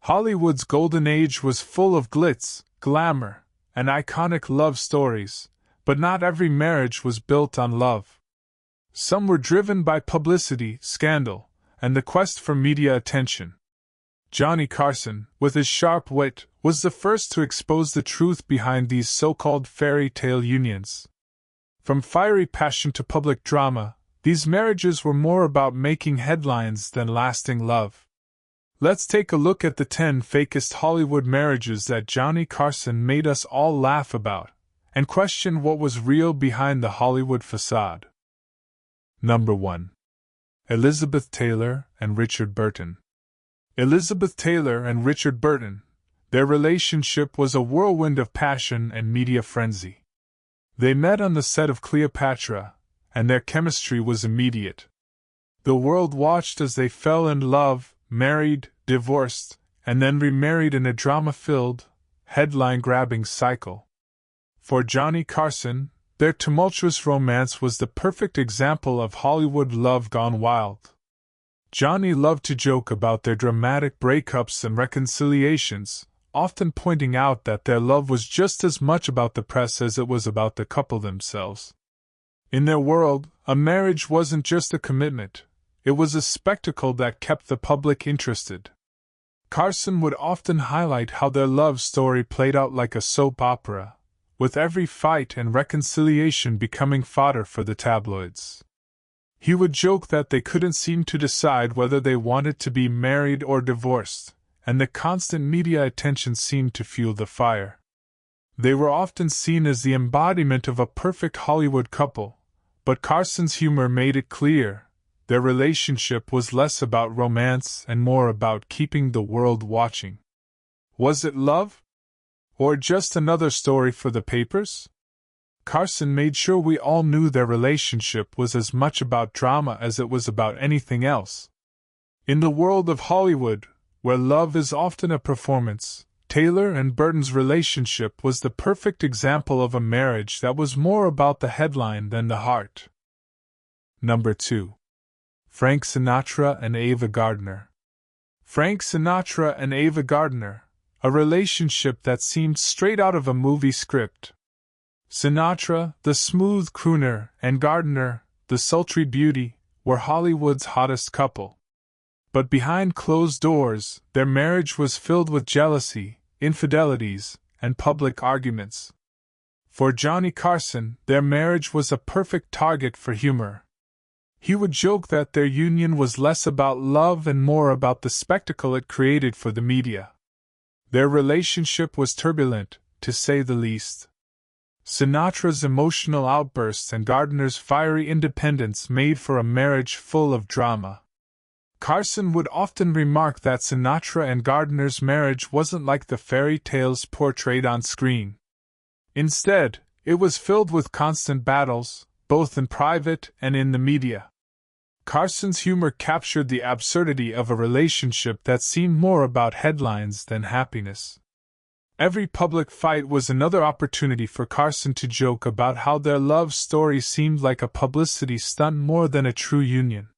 Hollywood's golden age was full of glitz, glamour, and iconic love stories, but not every marriage was built on love. Some were driven by publicity, scandal, and the quest for media attention. Johnny Carson, with his sharp wit, was the first to expose the truth behind these so-called fairy tale unions. From fiery passion to public drama, these marriages were more about making headlines than lasting love. Let's take a look at the 10 fakest Hollywood marriages that Johnny Carson made us all laugh about, and question what was real behind the Hollywood facade. Number 1. Elizabeth Taylor and Richard Burton. Elizabeth Taylor and Richard Burton, their relationship was a whirlwind of passion and media frenzy. They met on the set of Cleopatra, and their chemistry was immediate. The world watched as they fell in love, married, divorced, and then remarried in a drama-filled, headline-grabbing cycle. For Johnny Carson, their tumultuous romance was the perfect example of Hollywood love gone wild. Johnny loved to joke about their dramatic breakups and reconciliations, often pointing out that their love was just as much about the press as it was about the couple themselves. In their world, a marriage wasn't just a commitment, it was a spectacle that kept the public interested. Carson would often highlight how their love story played out like a soap opera, with every fight and reconciliation becoming fodder for the tabloids. He would joke that they couldn't seem to decide whether they wanted to be married or divorced, and the constant media attention seemed to fuel the fire. They were often seen as the embodiment of a perfect Hollywood couple, but Carson's humor made it clear their relationship was less about romance and more about keeping the world watching. Was it love? Or just another story for the papers? Carson made sure we all knew their relationship was as much about drama as it was about anything else. In the world of Hollywood, where love is often a performance, Taylor and Burton's relationship was the perfect example of a marriage that was more about the headline than the heart. Number 2. Frank Sinatra and Ava Gardner. Frank Sinatra and Ava Gardner, a relationship that seemed straight out of a movie script. Sinatra, the smooth crooner, and Gardner, the sultry beauty, were Hollywood's hottest couple. But behind closed doors, their marriage was filled with jealousy, infidelities, and public arguments. For Johnny Carson, their marriage was a perfect target for humor. He would joke that their union was less about love and more about the spectacle it created for the media. Their relationship was turbulent, to say the least. Sinatra's emotional outbursts and Gardner's fiery independence made for a marriage full of drama. Carson would often remark that Sinatra and Gardner's marriage wasn't like the fairy tales portrayed on screen. Instead, it was filled with constant battles, both in private and in the media. Carson's humor captured the absurdity of a relationship that seemed more about headlines than happiness. Every public fight was another opportunity for Carson to joke about how their love story seemed like a publicity stunt more than a true union.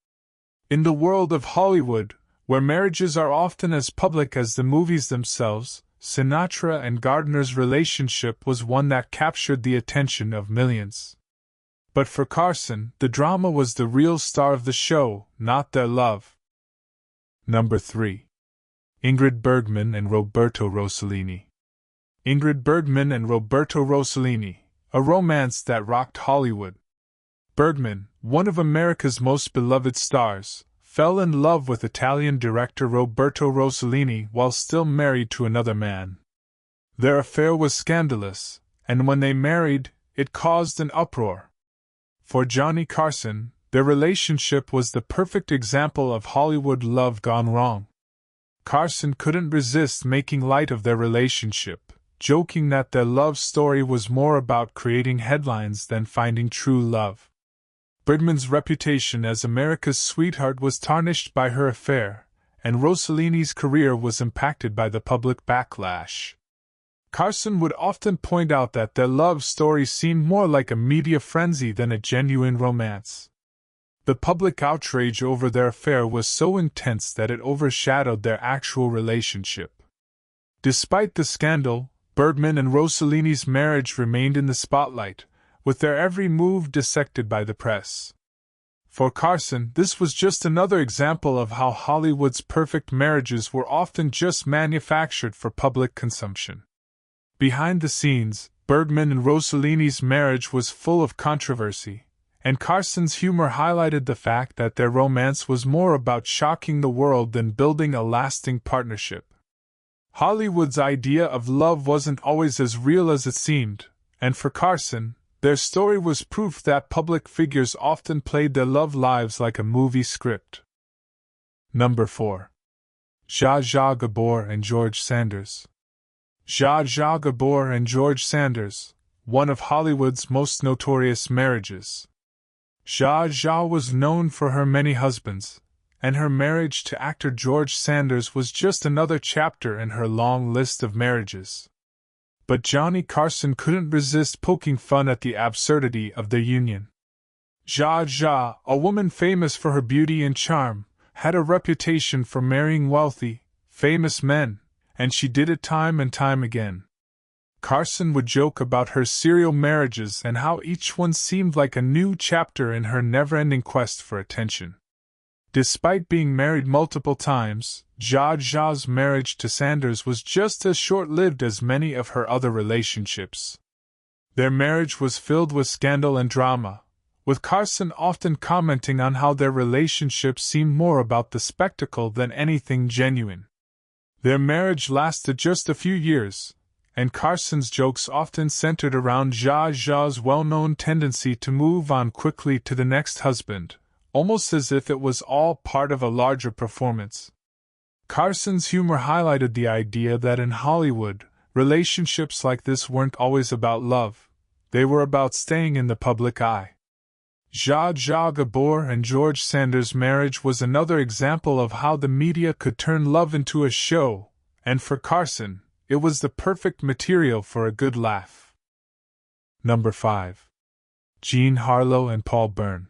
In the world of Hollywood, where marriages are often as public as the movies themselves, Sinatra and Gardner's relationship was one that captured the attention of millions. But for Carson, the drama was the real star of the show, not their love. Number 3. Ingrid Bergman and Roberto Rossellini. Ingrid Bergman and Roberto Rossellini, a romance that rocked Hollywood. Bergman, one of America's most beloved stars, fell in love with Italian director Roberto Rossellini while still married to another man. Their affair was scandalous, and when they married, it caused an uproar. For Johnny Carson, their relationship was the perfect example of Hollywood love gone wrong. Carson couldn't resist making light of their relationship, joking that their love story was more about creating headlines than finding true love. Bergman's reputation as America's sweetheart was tarnished by her affair, and Rossellini's career was impacted by the public backlash. Carson would often point out that their love story seemed more like a media frenzy than a genuine romance. The public outrage over their affair was so intense that it overshadowed their actual relationship. Despite the scandal, Burton and Rossellini's marriage remained in the spotlight, with their every move dissected by the press. For Carson, this was just another example of how Hollywood's perfect marriages were often just manufactured for public consumption. Behind the scenes, Burton and Rossellini's marriage was full of controversy, and Carson's humor highlighted the fact that their romance was more about shocking the world than building a lasting partnership. Hollywood's idea of love wasn't always as real as it seemed, and for Carson, their story was proof that public figures often played their love lives like a movie script. Number 4. Zsa Zsa Gabor and George Sanders. Zsa Zsa Gabor and George Sanders, one of Hollywood's most notorious marriages. Zsa Zsa was known for her many husbands, and her marriage to actor George Sanders was just another chapter in her long list of marriages. But Johnny Carson couldn't resist poking fun at the absurdity of their union. Zsa Zsa, a woman famous for her beauty and charm, had a reputation for marrying wealthy, famous men, and she did it time and time again. Carson would joke about her serial marriages and how each one seemed like a new chapter in her never-ending quest for attention. Despite being married multiple times, Zsa Zsa's marriage to Sanders was just as short-lived as many of her other relationships. Their marriage was filled with scandal and drama, with Carson often commenting on how their relationship seemed more about the spectacle than anything genuine. Their marriage lasted just a few years, and Carson's jokes often centered around Zsa Zsa's well-known tendency to move on quickly to the next husband, almost as if it was all part of a larger performance. Carson's humor highlighted the idea that in Hollywood, relationships like this weren't always about love, they were about staying in the public eye. Zsa Zsa Gabor and George Sanders' marriage was another example of how the media could turn love into a show, and for Carson, it was the perfect material for a good laugh. Number 5. Jean Harlow and Paul Byrne.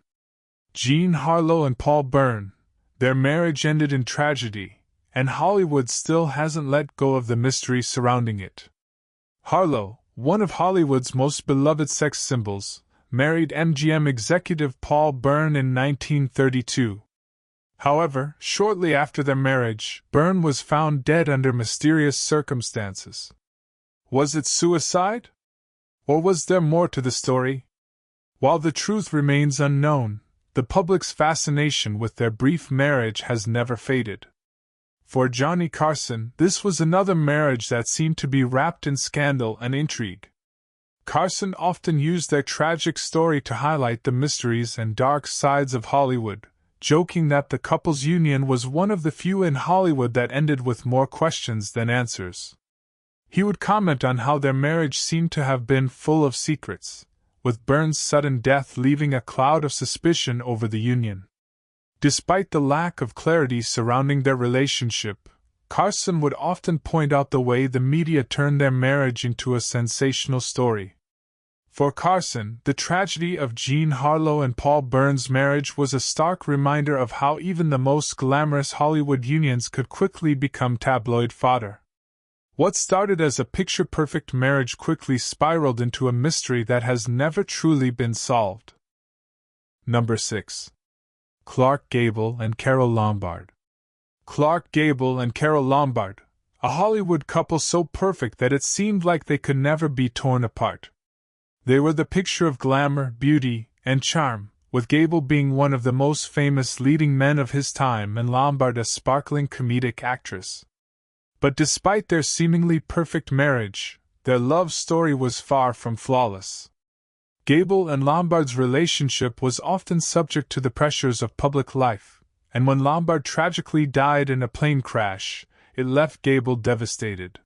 Jean Harlow and Paul Byrne, their marriage ended in tragedy, and Hollywood still hasn't let go of the mystery surrounding it. Harlow, one of Hollywood's most beloved sex symbols, married MGM executive Paul Byrne in 1932. However, shortly after their marriage, Byrne was found dead under mysterious circumstances. Was it suicide? Or was there more to the story? While the truth remains unknown, the public's fascination with their brief marriage has never faded. For Johnny Carson, this was another marriage that seemed to be wrapped in scandal and intrigue. Carson often used their tragic story to highlight the mysteries and dark sides of Hollywood, joking that the couple's union was one of the few in Hollywood that ended with more questions than answers. He would comment on how their marriage seemed to have been full of secrets, with Byrne's sudden death leaving a cloud of suspicion over the union. Despite the lack of clarity surrounding their relationship, Carson would often point out the way the media turned their marriage into a sensational story. For Carson, the tragedy of Jean Harlow and Paul Byrne's marriage was a stark reminder of how even the most glamorous Hollywood unions could quickly become tabloid fodder. What started as a picture-perfect marriage quickly spiraled into a mystery that has never truly been solved. Number 6. Clark Gable and Carole Lombard. Clark Gable and Carole Lombard, a Hollywood couple so perfect that it seemed like they could never be torn apart. They were the picture of glamour, beauty, and charm, with Gable being one of the most famous leading men of his time and Lombard a sparkling comedic actress. But despite their seemingly perfect marriage, their love story was far from flawless. Gable and Lombard's relationship was often subject to the pressures of public life, and when Lombard tragically died in a plane crash, it left Gable devastated.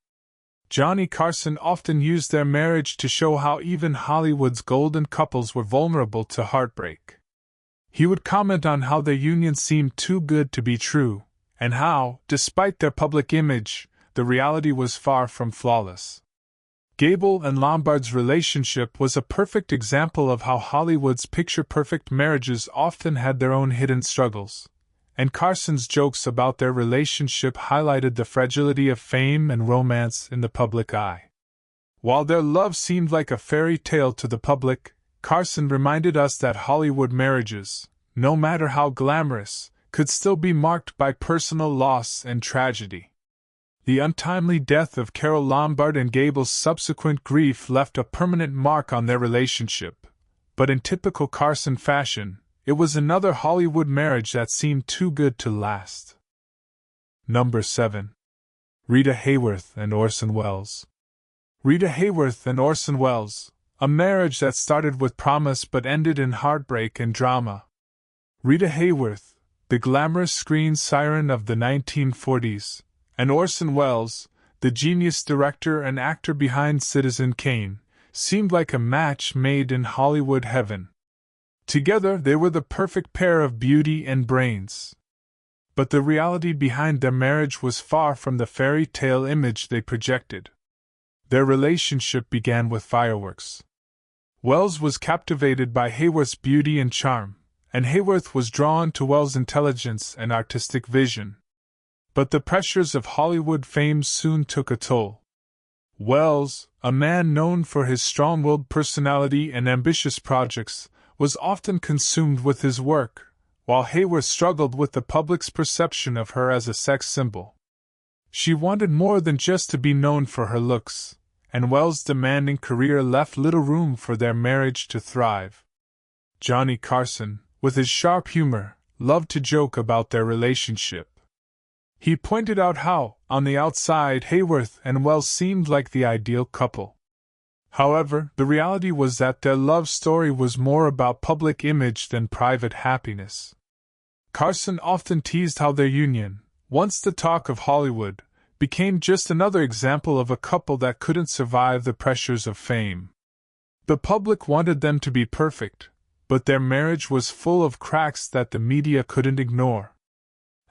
Johnny Carson often used their marriage to show how even Hollywood's golden couples were vulnerable to heartbreak. He would comment on how their union seemed too good to be true, and how, despite their public image, the reality was far from flawless. Gable and Lombard's relationship was a perfect example of how Hollywood's picture-perfect marriages often had their own hidden struggles, and Carson's jokes about their relationship highlighted the fragility of fame and romance in the public eye. While their love seemed like a fairy tale to the public, Carson reminded us that Hollywood marriages, no matter how glamorous, could still be marked by personal loss and tragedy. The untimely death of Carole Lombard and Gable's subsequent grief left a permanent mark on their relationship, but in typical Carson fashion, it was another Hollywood marriage that seemed too good to last. Number 7. Rita Hayworth and Orson Welles. Rita Hayworth and Orson Welles, a marriage that started with promise but ended in heartbreak and drama. Rita Hayworth, the glamorous screen siren of the 1940s, and Orson Welles, the genius director and actor behind Citizen Kane, seemed like a match made in Hollywood heaven. Together they were the perfect pair of beauty and brains. But the reality behind their marriage was far from the fairy tale image they projected. Their relationship began with fireworks. Welles was captivated by Hayworth's beauty and charm, and Hayworth was drawn to Welles' intelligence and artistic vision. But the pressures of Hollywood fame soon took a toll. Welles, a man known for his strong-willed personality and ambitious projects, was often consumed with his work, while Hayworth struggled with the public's perception of her as a sex symbol. She wanted more than just to be known for her looks, and Welles' demanding career left little room for their marriage to thrive. Johnny Carson, with his sharp humor, loved to joke about their relationship. He pointed out how, on the outside, Hayworth and Welles seemed like the ideal couple. However, the reality was that their love story was more about public image than private happiness. Carson often teased how their union, once the talk of Hollywood, became just another example of a couple that couldn't survive the pressures of fame. The public wanted them to be perfect, but their marriage was full of cracks that the media couldn't ignore.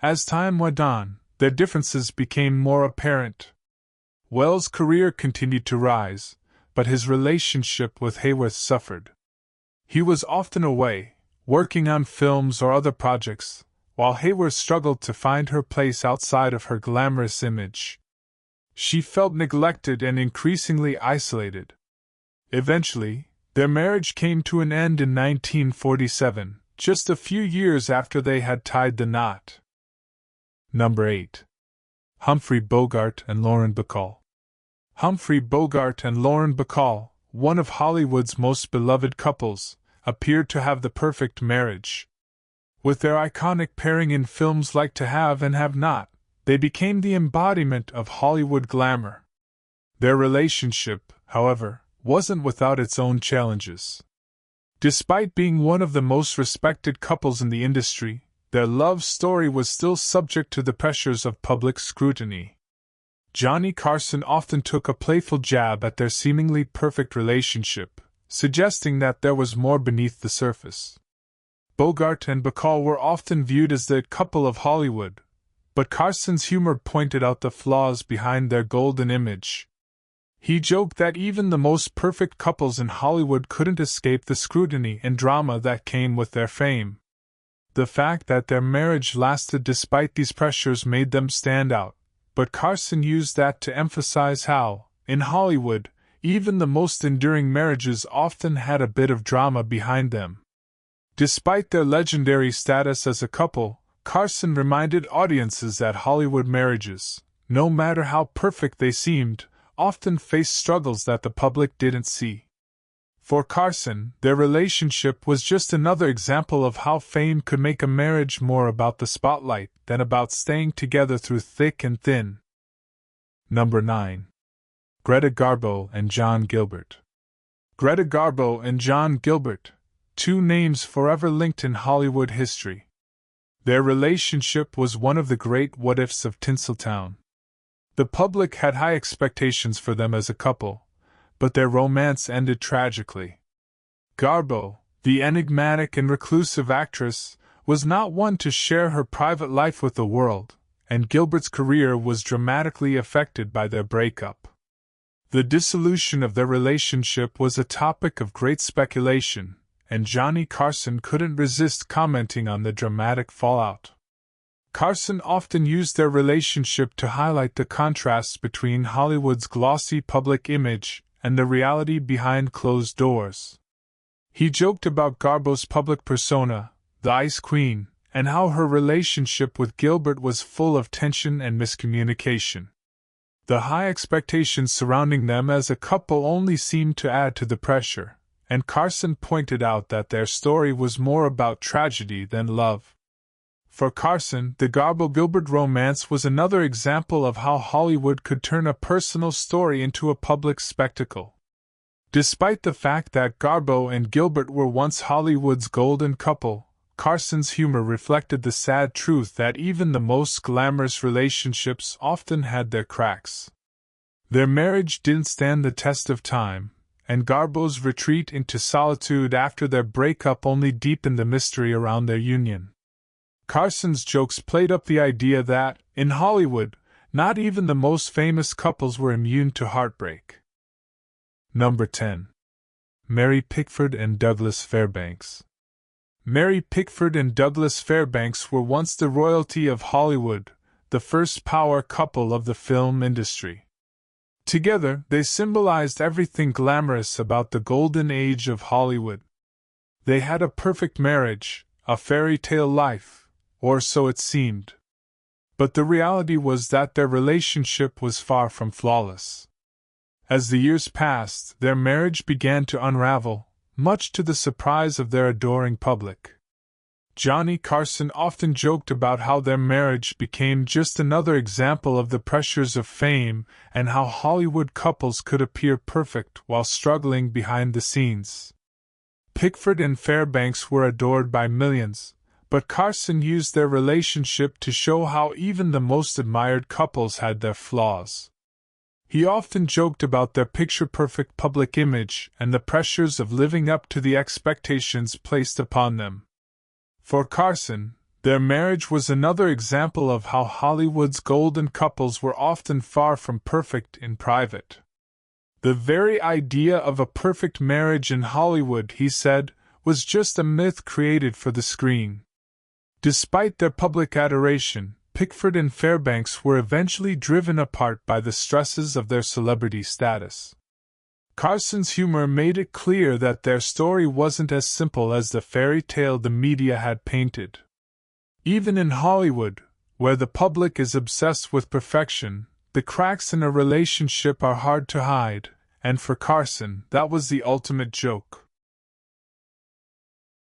As time went on, their differences became more apparent. Welles' career continued to rise, but his relationship with Hayworth suffered. He was often away, working on films or other projects, while Hayworth struggled to find her place outside of her glamorous image. She felt neglected and increasingly isolated. Eventually, their marriage came to an end in 1947, just a few years after they had tied the knot. Number 8. Humphrey Bogart and Lauren Bacall. Humphrey Bogart and Lauren Bacall, one of Hollywood's most beloved couples, appeared to have the perfect marriage. With their iconic pairing in films like To Have and Have Not, they became the embodiment of Hollywood glamour. Their relationship, however, wasn't without its own challenges. Despite being one of the most respected couples in the industry, their love story was still subject to the pressures of public scrutiny. Johnny Carson often took a playful jab at their seemingly perfect relationship, suggesting that there was more beneath the surface. Bogart and Bacall were often viewed as the couple of Hollywood, but Carson's humor pointed out the flaws behind their golden image. He joked that even the most perfect couples in Hollywood couldn't escape the scrutiny and drama that came with their fame. The fact that their marriage lasted despite these pressures made them stand out, but Carson used that to emphasize how, in Hollywood, even the most enduring marriages often had a bit of drama behind them. Despite their legendary status as a couple, Carson reminded audiences that Hollywood marriages, no matter how perfect they seemed, often faced struggles that the public didn't see. For Carson, their relationship was just another example of how fame could make a marriage more about the spotlight than about staying together through thick and thin. Number 9. Greta Garbo and John Gilbert. Greta Garbo and John Gilbert, two names forever linked in Hollywood history. Their relationship was one of the great what-ifs of Tinseltown. The public had high expectations for them as a couple, but their romance ended tragically. Garbo, the enigmatic and reclusive actress, was not one to share her private life with the world, and Gilbert's career was dramatically affected by their breakup. The dissolution of their relationship was a topic of great speculation, and Johnny Carson couldn't resist commenting on the dramatic fallout. Carson often used their relationship to highlight the contrasts between Hollywood's glossy public image and the reality behind closed doors. He joked about Garbo's public persona, the Ice Queen, and how her relationship with Gilbert was full of tension and miscommunication. The high expectations surrounding them as a couple only seemed to add to the pressure, and Carson pointed out that their story was more about tragedy than love. For Carson, the Garbo-Gilbert romance was another example of how Hollywood could turn a personal story into a public spectacle. Despite the fact that Garbo and Gilbert were once Hollywood's golden couple, Carson's humor reflected the sad truth that even the most glamorous relationships often had their cracks. Their marriage didn't stand the test of time, and Garbo's retreat into solitude after their breakup only deepened the mystery around their union. Carson's jokes played up the idea that, in Hollywood, not even the most famous couples were immune to heartbreak. Number 10. Mary Pickford and Douglas Fairbanks. Mary Pickford and Douglas Fairbanks were once the royalty of Hollywood, the first power couple of the film industry. Together, they symbolized everything glamorous about the golden age of Hollywood. They had a perfect marriage, a fairy tale life, or so it seemed. But the reality was that their relationship was far from flawless. As the years passed, their marriage began to unravel, much to the surprise of their adoring public. Johnny Carson often joked about how their marriage became just another example of the pressures of fame and how Hollywood couples could appear perfect while struggling behind the scenes. Pickford and Fairbanks were adored by millions, but Carson used their relationship to show how even the most admired couples had their flaws. He often joked about their picture-perfect public image and the pressures of living up to the expectations placed upon them. For Carson, their marriage was another example of how Hollywood's golden couples were often far from perfect in private. The very idea of a perfect marriage in Hollywood, he said, was just a myth created for the screen. Despite their public adoration, Pickford and Fairbanks were eventually driven apart by the stresses of their celebrity status. Carson's humor made it clear that their story wasn't as simple as the fairy tale the media had painted. Even in Hollywood, where the public is obsessed with perfection, the cracks in a relationship are hard to hide, and for Carson, that was the ultimate joke.